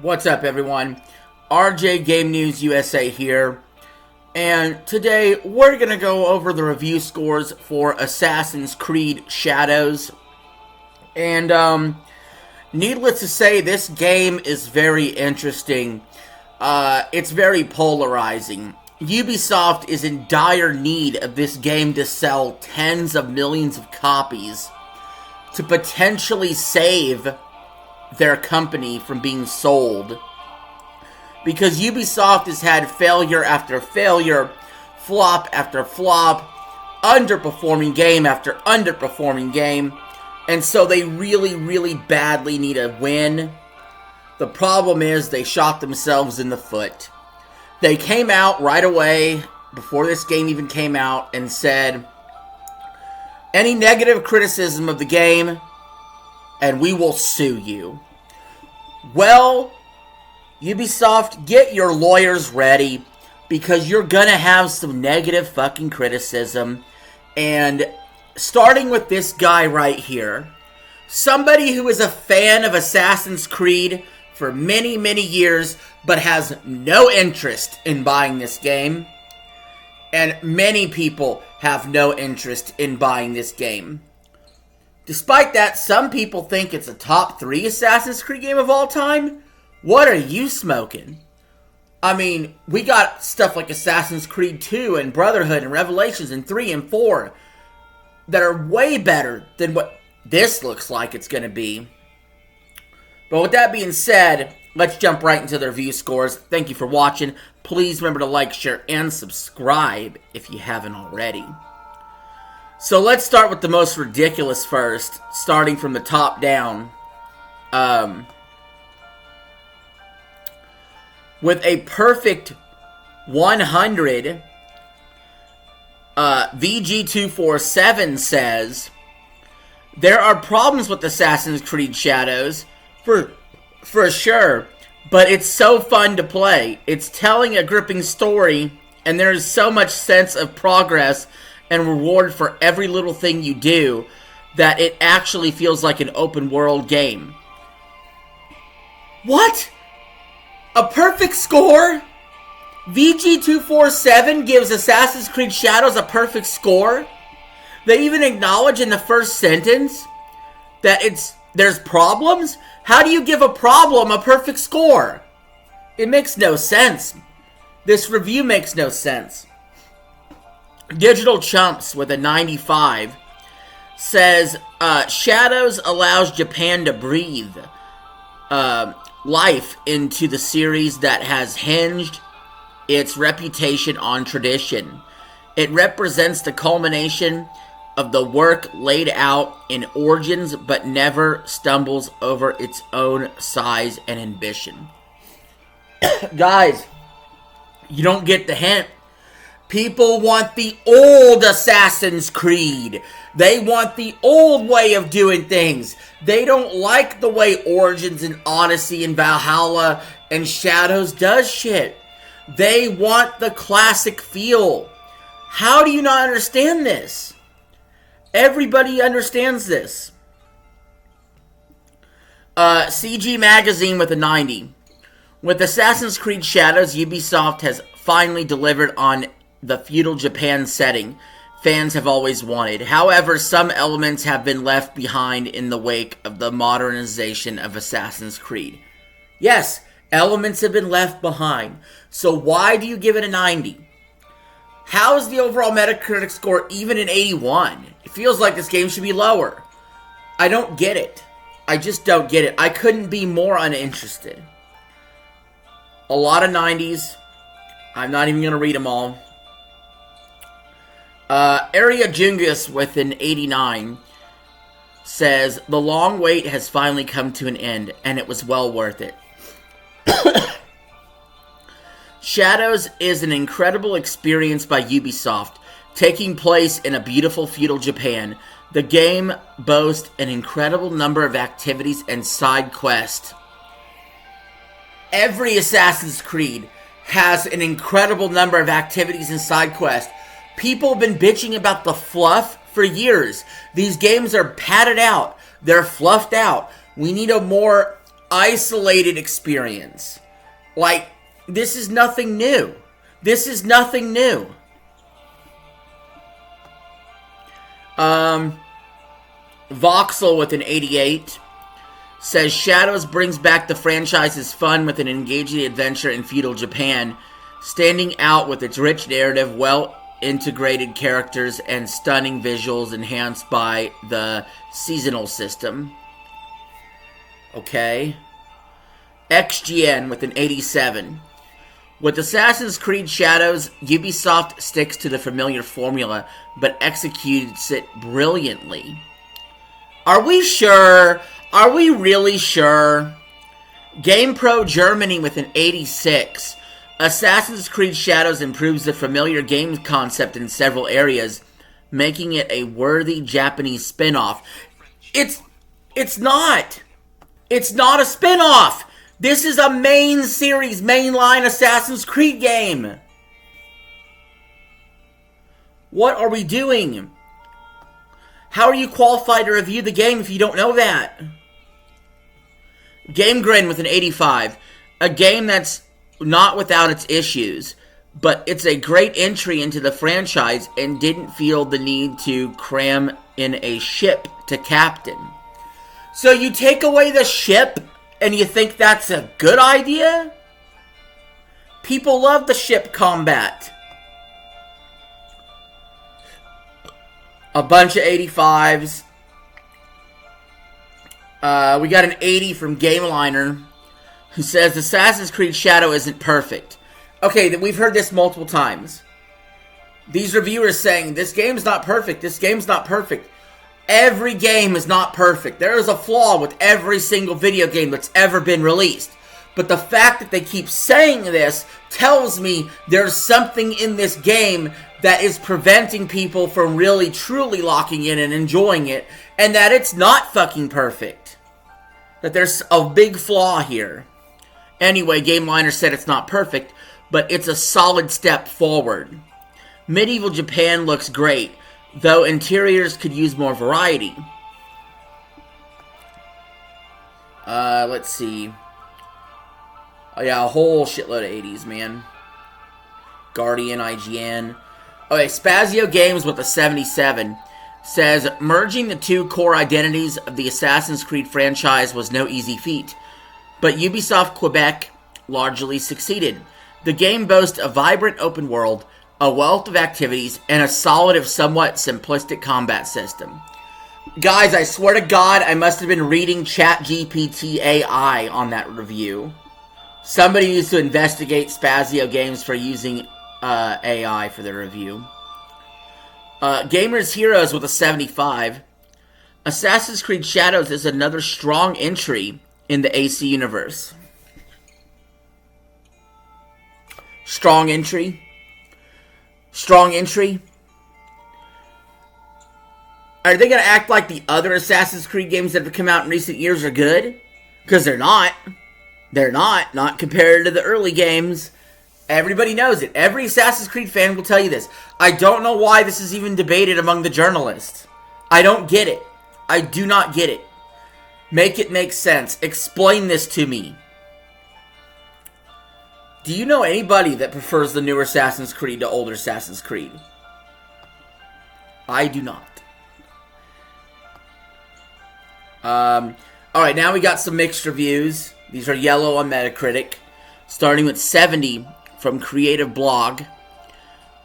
What's up, everyone? RJ Game News USA here, and today we're gonna go over the review scores for Assassin's Creed Shadows. And needless to say, this game is very interesting. It's very polarizing. Ubisoft is in dire need of this game to sell tens of millions of copies to potentially save their company from being sold, because Ubisoft has had failure after failure, flop after flop, underperforming game after underperforming game, and so they really badly need a win. The problem is they shot themselves in the foot. They came out right away, before this game even came out, and said, any negative criticism of the game, and we will sue you. Well, Ubisoft, get your lawyers ready, because you're gonna have some negative fucking criticism. And starting with this guy right here, somebody who is a fan of Assassin's Creed for many years, but has no interest in buying this game. And many people have no interest in buying this game. Despite that, some people think it's a top 3 Assassin's Creed game of all time. What are you smoking? I mean, we got stuff like Assassin's Creed 2 and Brotherhood and Revelations and 3 and 4 that are way better than what this looks like it's going to be. But with that being said, let's jump right into the review scores. Thank you for watching. Please remember to like, share, and subscribe if you haven't already. So let's start with the most ridiculous first, starting from the top down. With a perfect 100, VG247 says, there are problems with Assassin's Creed Shadows, for sure, but it's so fun to play. It's telling a gripping story, and there's so much sense of progress and reward for every little thing you do that it actually feels like an open world game. What? A perfect score? VG247 gives Assassin's Creed Shadows a perfect score? They even acknowledge in the first sentence that there's problems? How do you give a problem a perfect score? It makes no sense. This review makes no sense. Digital Chumps with a 95 says, Shadows allows Japan to breathe life into the series that has hinged its reputation on tradition. It represents the culmination of the work laid out in Origins, but never stumbles over its own size and ambition. Guys, you don't get the hint. People want the old Assassin's Creed. They want the old way of doing things. They don't like the way Origins and Odyssey and Valhalla and Shadows does shit. They want the classic feel. How do you not understand this? Everybody understands this. CG Magazine with a 90. With Assassin's Creed Shadows, Ubisoft has finally delivered on the feudal Japan setting fans have always wanted. However, some elements have been left behind in the wake of the modernization of Assassin's Creed. Yes, elements have been left behind. So why do you give it a 90? How is the overall Metacritic score even an 81? It feels like this game should be lower. I don't get it. I just don't get it. I couldn't be more uninterested. A lot of 90s. I'm not even going to read them all. Area Jungus with an 89 says, the long wait has finally come to an end, and it was well worth it. Shadows is an incredible experience by Ubisoft, taking place in a beautiful feudal Japan. The game boasts an incredible number of activities and side quests. Every Assassin's Creed has an incredible number of activities and side quests. People have been bitching about the fluff for years. These games are padded out. They're fluffed out. We need a more isolated experience. Like, this is nothing new. This is nothing new. Voxel with an 88 says Shadows brings back the franchise's fun with an engaging adventure in feudal Japan, standing out with its rich narrative, well-integrated characters, and stunning visuals enhanced by the seasonal system. Okay. XGN with an 87. With Assassin's Creed Shadows, Ubisoft sticks to the familiar formula, but executes it brilliantly. Are we sure? Are we really sure? GamePro Germany with an 86. Assassin's Creed Shadows improves the familiar game concept in several areas, making it a worthy Japanese spin-off. It's not. It's not a spin-off. This is a main series, mainline Assassin's Creed game. What are we doing? How are you qualified to review the game if you don't know that? Game Grin with an 85. A game that's not without its issues, but it's a great entry into the franchise and didn't feel the need to cram in a ship to captain. So you take away the ship and you think that's a good idea? People love the ship combat. A bunch of 85s. We got an 80 from GameLiner, who says Assassin's Creed Shadow isn't perfect. Okay, we've heard this multiple times. These reviewers saying, this game's not perfect, this game's not perfect. Every game is not perfect. There is a flaw with every single video game that's ever been released. But the fact that they keep saying this tells me there's something in this game that is preventing people from really truly locking in and enjoying it, and that it's not fucking perfect. That there's a big flaw here. Anyway, GameLiner said it's not perfect, but it's a solid step forward. Medieval Japan looks great, though interiors could use more variety. Let's see. Oh yeah, a whole shitload of 80s, man. Guardian, IGN. Okay, Spazio Games with a 77 says, merging the two core identities of the Assassin's Creed franchise was no easy feat, but Ubisoft Quebec largely succeeded. The game boasts a vibrant open world, a wealth of activities, and a solid if somewhat simplistic combat system. Guys, I swear to God, I must have been reading ChatGPT AI on that review. Somebody needs to investigate Spazio Games for using AI for their review. Gamers Heroes with a 75. Assassin's Creed Shadows is another strong entry in the AC universe. Strong entry. Strong entry. Are they going to act like the other Assassin's Creed games that have come out in recent years are good? Because they're not. They're not. Not compared to the early games. Everybody knows it. Every Assassin's Creed fan will tell you this. I don't know why this is even debated among the journalists. I don't get it. I do not get it. Make it make sense. Explain this to me. Do you know anybody that prefers the newer Assassin's Creed to older Assassin's Creed? I do not. Alright, now we got some mixed reviews. These are yellow on Metacritic. Starting with 70 from Creative Blog.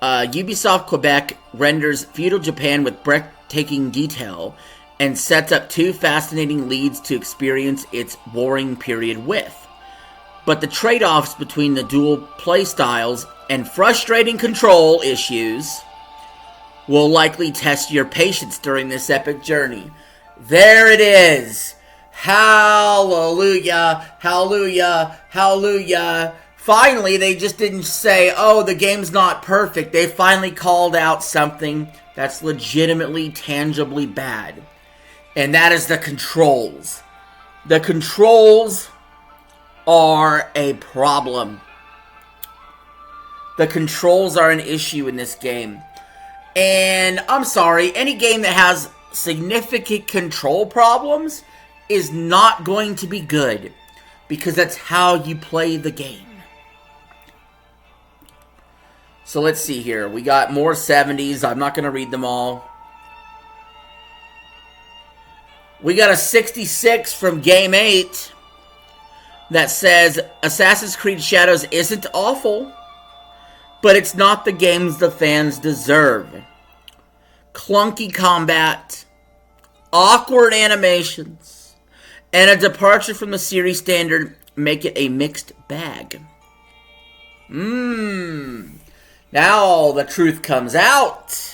Ubisoft Quebec renders feudal Japan with breathtaking detail and sets up two fascinating leads to experience its warring period with. But the trade-offs between the dual playstyles and frustrating control issues will likely test your patience during this epic journey. There it is! Hallelujah! Hallelujah! Hallelujah! Finally, they just didn't say, oh, the game's not perfect. They finally called out something that's legitimately, tangibly bad. And that is the controls. The controls are a problem. The controls are an issue in this game. And I'm sorry, any game that has significant control problems is not going to be good. because that's how you play the game. So let's see here. We got more 70s. I'm not going to read them all. We got a 66 from Game 8 that says, Assassin's Creed Shadows isn't awful, but it's not the games the fans deserve. Clunky combat, awkward animations, and a departure from the series standard make it a mixed bag. Now the truth comes out.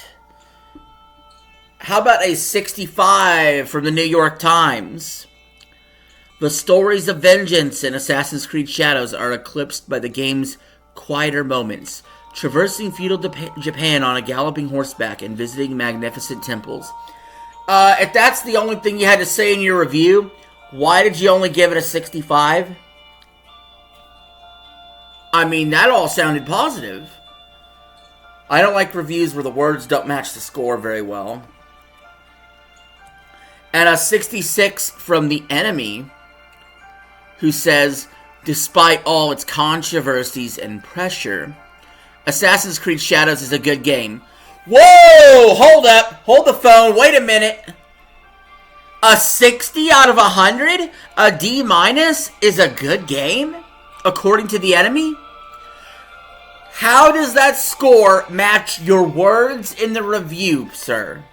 How about a 65 from the New York Times? The stories of vengeance in Assassin's Creed Shadows are eclipsed by the game's quieter moments. Traversing feudal Japan on a galloping horseback and visiting magnificent temples. If that's the only thing you had to say in your review, why did you only give it a 65? I mean, that all sounded positive. I don't like reviews where the words don't match the score very well. And a 66 from The Enemy, who says, despite all its controversies and pressure, Assassin's Creed Shadows is a good game. Whoa! Hold up! Hold the phone. Wait a minute. A 60 out of 100? A D- is a good game? According to The Enemy? How does that score match your words in the review, sir?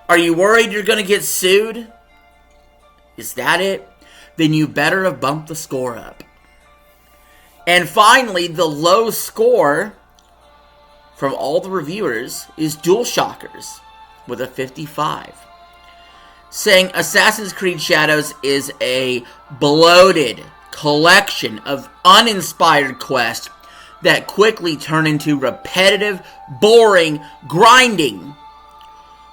Are you worried you're going to get sued? Is that it? Then you better have bumped the score up. And finally, the low score from all the reviewers is DualShockers with a 55. Saying Assassin's Creed Shadows is a bloated collection of uninspired quests that quickly turn into repetitive, boring grinding.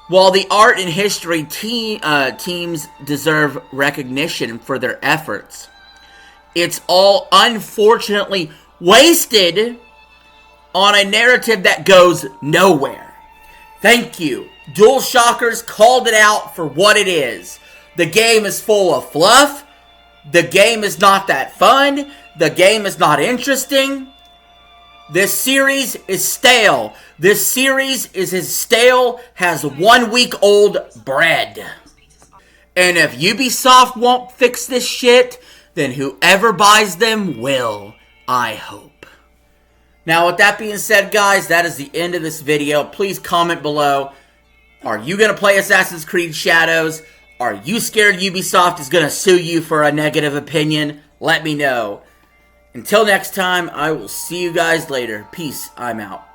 While the art and history teams deserve recognition for their efforts, it's all unfortunately wasted on a narrative that goes nowhere. Thank you. DualShockers called it out for what it is. The game is full of fluff. The game is not that fun. The game is not interesting. This series is stale. This series is as stale as 1 week old bread. And if Ubisoft won't fix this shit, then whoever buys them will, I hope. Now, with that being said, guys, that is the end of this video. Please comment below. Are you going to play Assassin's Creed Shadows? Are you scared Ubisoft is going to sue you for a negative opinion? Let me know. Until next time, I will see you guys later. Peace. I'm out.